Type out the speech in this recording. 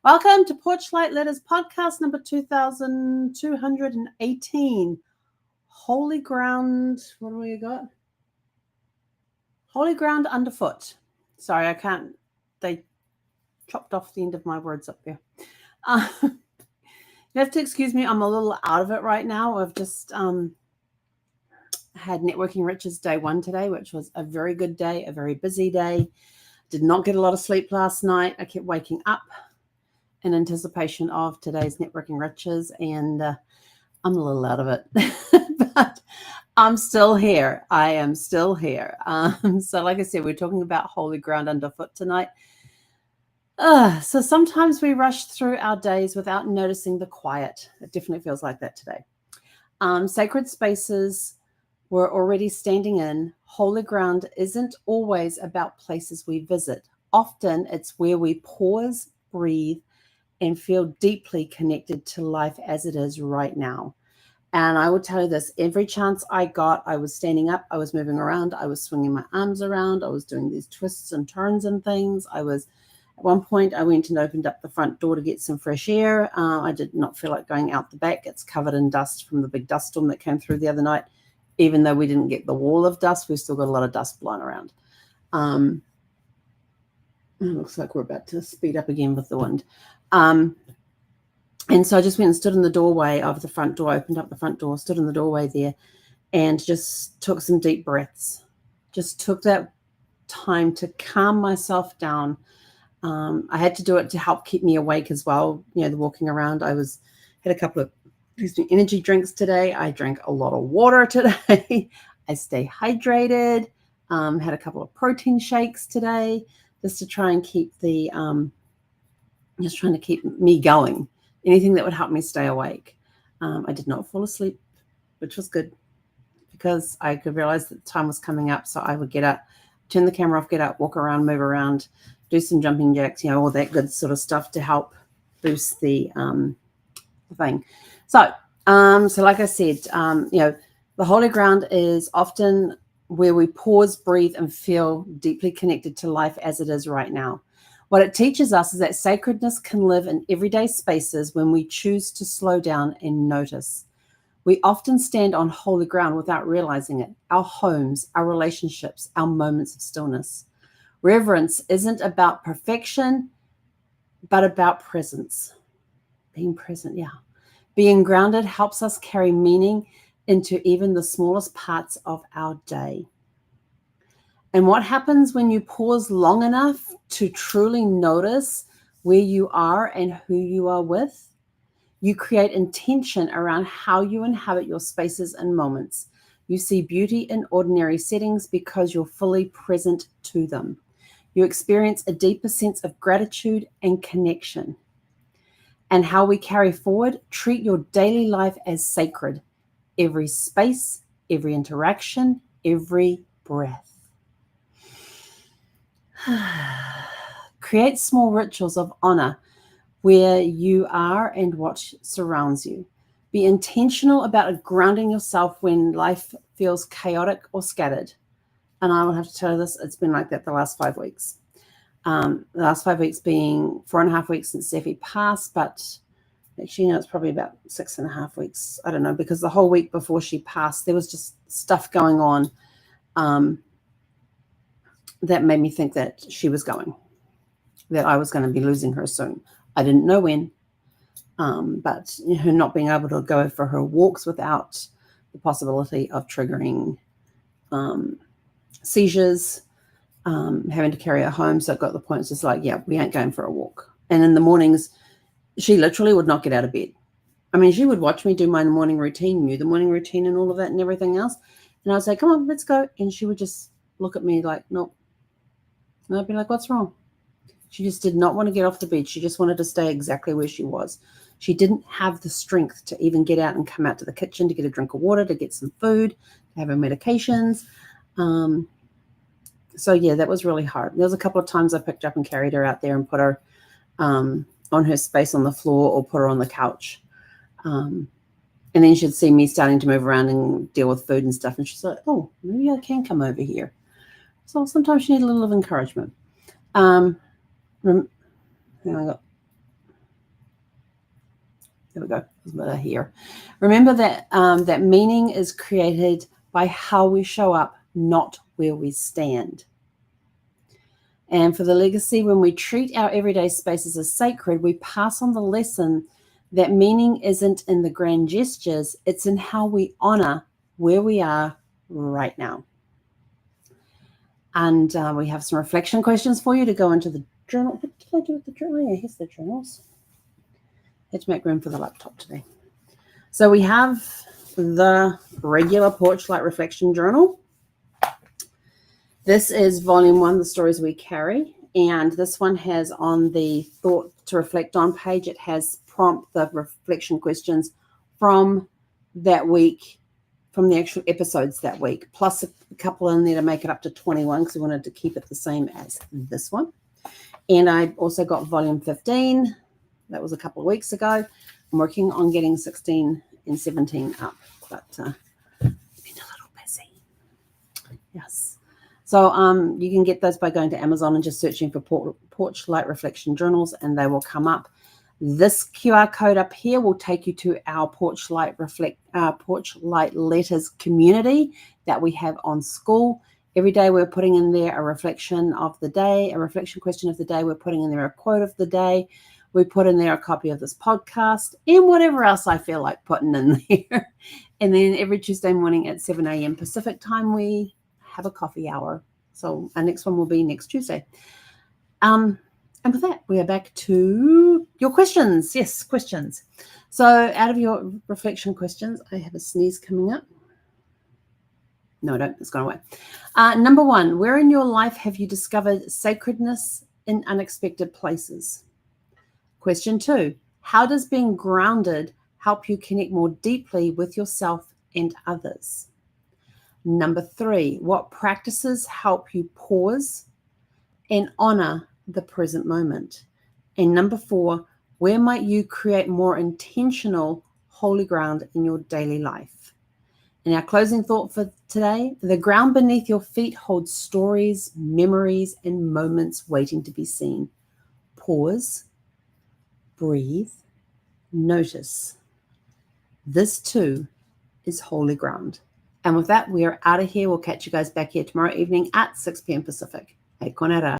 Welcome to Porchlight Letters podcast number 2218. Holy ground. What do we got? Holy ground underfoot. Sorry, I can't. They chopped off the end of my words up there. You have to excuse me. I'm a little out of it right now. I've just had Networking Riches day 1 today, which was a very good day, a very busy day. Did not get a lot of sleep last night. I kept waking up in anticipation of today's Networking Riches, and I'm a little out of it, but I'm still here. I am still here. So like I said, we're talking about holy ground underfoot tonight. So sometimes we rush through our days without noticing the quiet. It definitely feels like that today. Sacred spaces we're already standing in. Holy ground isn't always about places we visit. Often it's where we pause, breathe, and feel deeply connected to life as it is right now. And I will tell you this, every chance I got, I was standing up, I was moving around, I was swinging my arms around, I was doing these twists and turns and things. At one point, I went and opened up the front door to get some fresh air. I did not feel like going out the back. It's covered in dust from the big dust storm that came through the other night. Even though we didn't get the wall of dust, we've still got a lot of dust blowing around. It looks like we're about to speed up again with the wind. And so I just went and stood in the doorway of the front door, opened up the front door, stood in the doorway there, and just took some deep breaths. Just took that time to calm myself down. I had to do it to help keep me awake as well. You know, the walking around, had a couple of energy drinks today. I drank a lot of water today. I stay hydrated. Had a couple of protein shakes today, just to try and keep just trying to keep me going. Anything that would help me stay awake. I did not fall asleep, which was good because I could realize that the time was coming up. So I would get up, turn the camera off, get up, walk around, move around, do some jumping jacks, all that good sort of stuff to help boost the thing. So like I said, the holy ground is often where we pause, breathe, and feel deeply connected to life as it is right now. What it teaches us is that sacredness can live in everyday spaces when we choose to slow down and notice. We often stand on holy ground without realizing it. Our homes, our relationships, our moments of stillness. Reverence isn't about perfection, but about presence. Being present, yeah. Being grounded helps us carry meaning into even the smallest parts of our day. And what happens when you pause long enough to truly notice where you are and who you are with? You create intention around how you inhabit your spaces and moments. You see beauty in ordinary settings because you're fully present to them. You experience a deeper sense of gratitude and connection. And how we carry forward, treat your daily life as sacred. Every space, every interaction, every breath. Create small rituals of honor where you are and what surrounds you. Be intentional about grounding yourself when life feels chaotic or scattered. And I will have to tell you this, it's been like that the last 5 weeks. The last 5 weeks being 4.5 weeks since Steffi passed, but actually, it's probably about 6.5 weeks. I don't know, because the whole week before she passed, there was just stuff going on that made me think that she was going, that I was going to be losing her soon. I didn't know when, but her not being able to go for her walks without the possibility of triggering seizures, having to carry her home. So it got the point, it's just like, yeah, we ain't going for a walk. And in the mornings, she literally would not get out of bed. I mean, she would watch me do my morning routine, knew the morning routine and all of that and everything else. And I would say, come on, let's go. And she would just look at me like, nope. And I'd be like, what's wrong? She just did not want to get off the bed. She just wanted to stay exactly where she was. She didn't have the strength to even get out and come out to the kitchen to get a drink of water, to get some food, to have her medications. So, yeah, that was really hard. There was a couple of times I picked up and carried her out there and put her on her space on the floor or put her on the couch. And then she'd see me starting to move around and deal with food and stuff. And she's like, oh, maybe I can come over here. So sometimes you need a little of encouragement. There we go. There's a bit of here. Remember that that meaning is created by how we show up, not where we stand. And for the legacy, when we treat our everyday spaces as sacred, we pass on the lesson that meaning isn't in the grand gestures, it's in how we honor where we are right now. And we have some reflection questions for you to go into the journal. What did I do with the journal? Yeah, here's the journals. Had to make room for the laptop today. So we have the regular Porch Light Reflection Journal. This is volume 1, The Stories We Carry. And this one has on the thought to reflect on page, it has the reflection questions from that week, from the actual episodes that week, plus a couple in there to make it up to 21 because we wanted to keep it the same as this one. And I also got volume 15. That was a couple of weeks ago. I'm working on getting 16 and 17 up, but been a little busy. Yes. So you can get those by going to Amazon and just searching for Porch Light Reflection Journals, and they will come up. This QR code up here will take you to our Porch Light Letters community that we have on school. Every day we're putting in there a reflection of the day, a reflection question of the day. We're putting in there a quote of the day. We put in there a copy of this podcast and whatever else I feel like putting in there. And then every Tuesday morning at 7 a.m. Pacific time, we have a coffee hour. So our next one will be next Tuesday. And with that, we are back to your questions. Yes, questions. So out of your reflection questions, I have a sneeze coming up. No, I don't. It's gone away. Number 1, where in your life have you discovered sacredness in unexpected places? Question 2, how does being grounded help you connect more deeply with yourself and others? Number 3, what practices help you pause and honor the present moment? And number 4, where might you create more intentional holy ground in your daily life? And our closing thought for today, the ground beneath your feet holds stories, memories, and moments waiting to be seen. Pause, breathe, notice. This too is holy ground. And with that, we are out of here. We'll catch you guys back here tomorrow evening at 6 p.m. Pacific. Hey, konera.